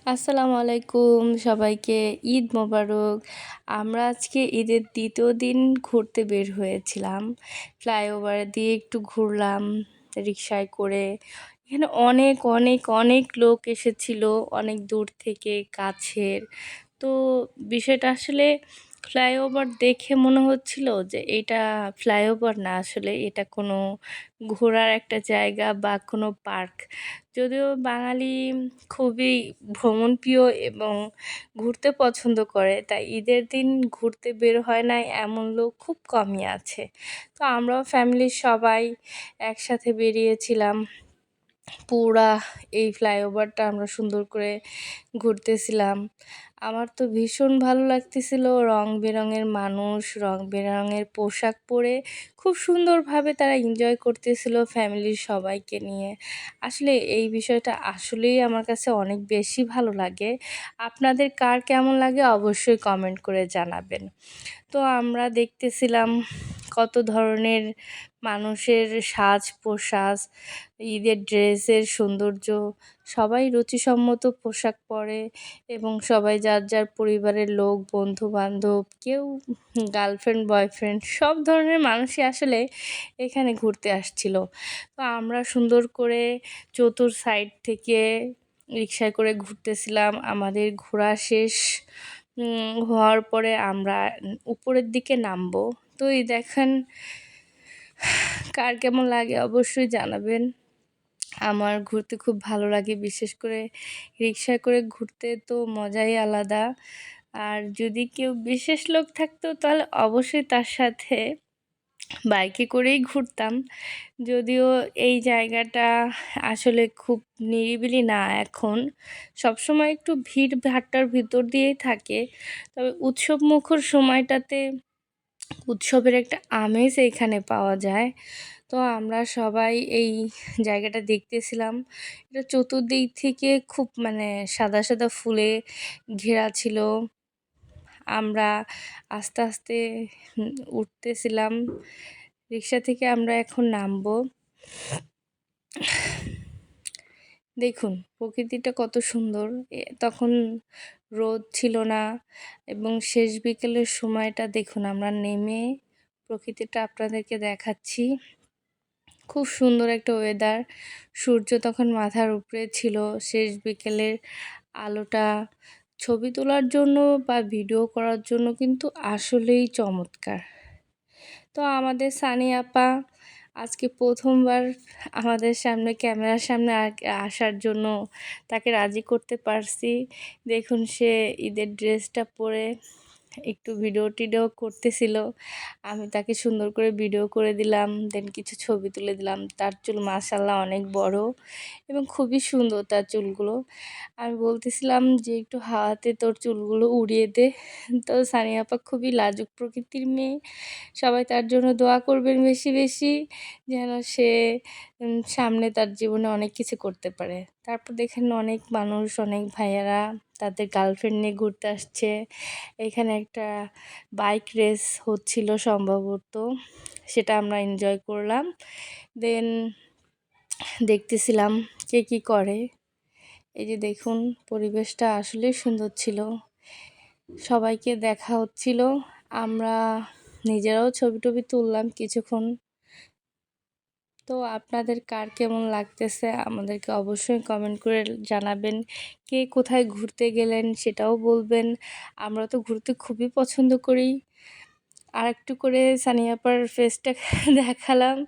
আসসালামু আলাইকুম সবাইকে, ঈদ মোবারক। আমরা আজকে ঈদের দ্বিতীয় দিন ঘুরতে বের হয়েছিলাম। ফ্লাইওভার দিয়ে একটু ঘুরলাম রিকশায় করে। এখানে অনেক অনেক অনেক লোক এসেছিল, অনেক দূর থেকে কাছের। তো বিষয়টা আসলে ফ্লাইওভার দেখে মনে হচ্ছিল যে এটা ফ্লাইওভার না, আসলে এটা কোনো ঘোরার একটা জায়গা বা কোনো পার্ক। যদিও বাঙালি খুবই ভ্রমণপ্রিয় এবং ঘুরতে পছন্দ করে, তাই ঈদের দিন ঘুরতে বের হয় না এমন লোক খুব কমই আছে। তো আমরাও ফ্যামিলির সবাই একসাথে বেরিয়েছিলাম। পুরা এই ফ্লাইওভারটা আমরা সুন্দর করে ঘুরতেছিলাম। আমার তো ভীষণ ভালো লাগতেছিল, রং বেরঙের মানুষ রং বেরঙের পোশাক পরে খুব সুন্দরভাবে তারা এনজয় করতেছিল ফ্যামিলির সবাইকে নিয়ে। আসলে এই বিষয়টা আসলেই আমার কাছে অনেক বেশি ভালো লাগে। আপনাদের কার কেমন লাগে অবশ্যই কমেন্ট করে জানাবেন। তো আমরা দেখতেছিলাম কত ধরনের মানুষের সাজ পোশাক, ঈদের ড্রেসের সৌন্দর্য। সবাই রুচিসম্মত পোশাক পরে এবং সবাই যার যার পরিবারের লোক, বন্ধু বান্ধব, কেউ গার্লফ্রেন্ড বয়ফ্রেন্ড, সব ধরনের মানুষই আসলে এখানে ঘুরতে আসছিল। তো আমরা সুন্দর করে চতুর সাইড থেকে রিকশায় করে ঘুরতেছিলাম। আমাদের ঘোরা শেষ হওয়ার পরে আমরা উপরের দিকে নামবো। তো এই দেখেন, কার কেমন লাগে অবশ্যই জানাবেন। আমার ঘুরতে খুব ভালো লাগে, বিশেষ করে রিকশায় করে ঘুরতে তো মজাই আলাদা। আর যদি কেউ বিশেষ লোক থাকতো তাহলে অবশ্যই তার সাথে বাইকে করেই ঘুরতাম। যদিও এই জায়গাটা আসলে খুব নিরিবিলি না, এখন সবসময় একটু ভিড় ভাট্টার ভিতর দিয়েই থাকে। তবে উৎসব মুখর সময়টাতে উৎসবের একটা আমেজ এইখানে পাওয়া যায়। তো আমরা সবাই এই জায়গাটা দেখতেছিলাম। এটা চতুর্দিক থেকে খুব সাদা সাদা ফুলে ঘেরা ছিল। আমরা আস্তে আস্তে উঠতেছিলাম রিক্সা থেকে। আমরা এখন নামবো। দেখুন প্রকৃতিটা কত সুন্দর। তখন রোদ ছিল না এবং শেষ বিকেলের সময়টা দেখুন, আমরা নেমে প্রকৃতিটা আপনাদেরকে দেখাচ্ছি। খুব সুন্দর একটা ওয়েদার। সূর্য তখন মাথার উপরে ছিল। শেষ বিকেলের আলোটা ছবি তোলার জন্য বা ভিডিও করার জন্য কিন্তু আসলেই চমৎকার। তো আমাদের সানি আপা আজকে প্রথমবার আমাদের সামনে ক্যামেরার সামনে আসার জন্য তাকে রাজি করতে পারছি। দেখুন, সে ঈদের ড্রেসটা পরে একটু ভিডিও টিডিও করতেছিল। আমি তাকে সুন্দর করে ভিডিও করে দিলাম, দেন কিছু ছবি তুলে দিলাম। তার চুল মাশাআল্লাহ অনেক বড় এবং খুবই সুন্দর তার চুলগুলো। আমি বলতেছিলাম যে একটু হাওয়াতে তোর চুলগুলো উড়িয়ে দে। তো সানি আপা খুবই লাজুক প্রকৃতির মেয়ে। সবাই তার জন্য দোয়া করবেন বেশি বেশি, যেন সে সামনে তার জীবনে অনেক কিছু করতে পারে। তারপর দেখেন অনেক মানুষ, অনেক ভাইয়ারা তাদের গার্লফ্রেন্ড নিয়ে ঘুরতে আসছে। এখানে একটা বাইক রেস হচ্ছিল সম্ভবত, সেটা আমরা এনজয় করলাম। দেন দেখতেছিলাম কে কী করে। এই যে দেখুন, পরিবেশটা আসলেই সুন্দর ছিল, সবাইকে দেখা হচ্ছিল। আমরা নিজেরাও ছবি টবি তুললাম কিছুক্ষণ। তো আপনাদের কার কেমন লাগতেছে আমাদেরকে অবশ্যই কমেন্ট করে জানাবেন। কে কোথায় ঘুরতে গেলেন সেটাও বলবেন। আমরা তো ঘুরতে খুবই পছন্দ করি। আর একটু করে সানি আপার ফেসটা দেখালাম।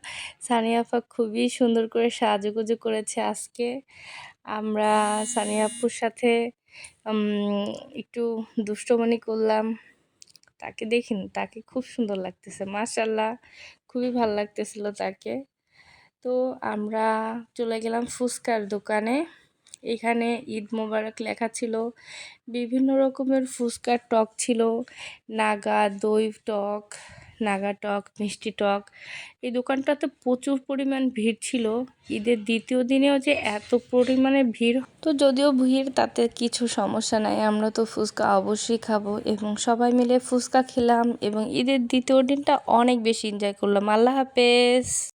সানি আপা খুবই সুন্দর করে সাজুগুজু করেছে আজকে। আমরা সানি আপুর সাথে একটু দুষ্টুমি করলাম। তাকে দেখিন, তাকে খুব সুন্দর লাগতেছে মাশাআল্লাহ, খুবই ভালো লাগতেছিল তাকে। তো আমরা চলে গেলাম ফুচকার দোকানে। এখানে ঈদ মোবারক লেখা ছিল। বিভিন্ন রকমের ফুচকার টক ছিল, নাগা, দই টক, নাগা টক, মিষ্টি টক। এই দোকানটাতে প্রচুর পরিমাণ ভিড় ছিল। ঈদের দ্বিতীয় দিনেও যে এত পরিমাণে ভিড়, তো যদিও ভিড় তাতে কিছু সমস্যা নাই, আমরা তো ফুচকা অবশ্যই খাবো এবং সবাই মিলে ফুচকা খেলাম এবং ঈদের দ্বিতীয় দিনটা অনেক বেশি এনজয় করলাম। আল্লাহ হাফেজ।